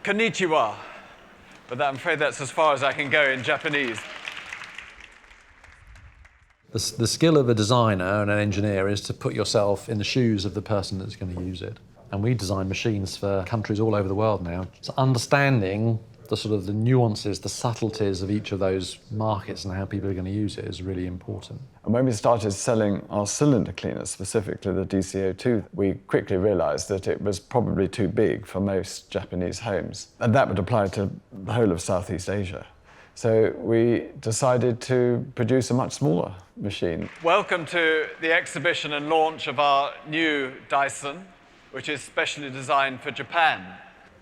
Konnichiwa. But I'm afraid that's as far as I can go in Japanese. The skill of a designer and an engineer is to put yourself in the shoes of the person that's going to use it. And we design machines for countries all over the world now. So understanding the nuances, the subtleties of each of those markets and how people are going to use it is really important. And when we started selling our cylinder cleaners, specifically the DC02, we quickly realized that it was probably too big for most Japanese homes. And that would apply to the whole of Southeast Asia. So we decided to produce a much smaller machine. Welcome to the exhibition and launch of our new Dyson, which is specially designed for Japan.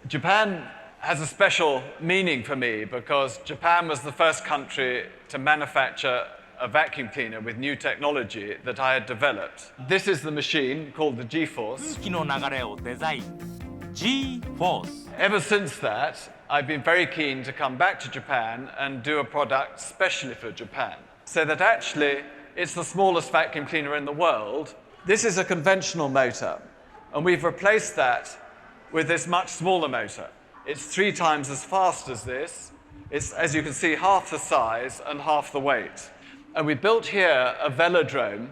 Japan has a special meaning for me because Japan was the first country to manufacture a vacuum cleaner with new technology that I had developed. This is the machine called the G-Force. G-Force. Ever since that, I've been very keen to come back to Japan and do a product specially for Japan. So that actually, it's the smallest vacuum cleaner in the world. This is a conventional motor, and we've replaced that with this much smaller motor. It's 3 times as fast as this. It's, as you can see, half the size and half the weight. And we built here a velodrome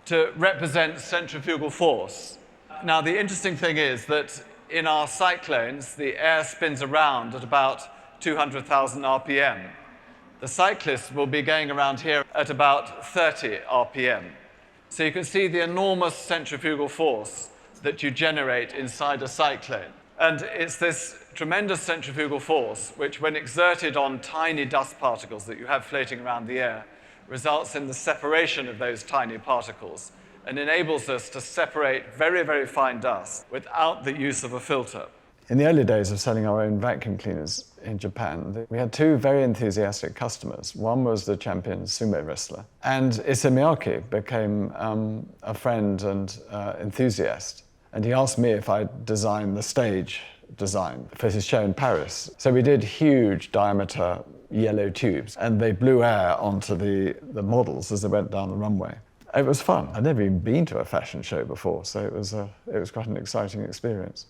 to represent centrifugal force. Now, the interesting thing is that in our cyclones, the air spins around at about 200,000 RPM. The cyclists will be going around here at about 30 RPM. So you can see the enormous centrifugal force that you generate inside a cyclone. And it's this tremendous centrifugal force which, when exerted on tiny dust particles that you have floating around the air, results in the separation of those tiny particles and enables us to separate very, very fine dust without the use of a filter. In the early days of selling our own vacuum cleaners in Japan, we had 2 very enthusiastic customers. One was the champion sumo wrestler, and Issey Miyake became a friend and enthusiast. And he asked me if I'd design the stage design for his show in Paris. So we did huge diameter yellow tubes, and they blew air onto the models as they went down the runway. It was fun. I'd never even been to a fashion show before, so it was quite an exciting experience.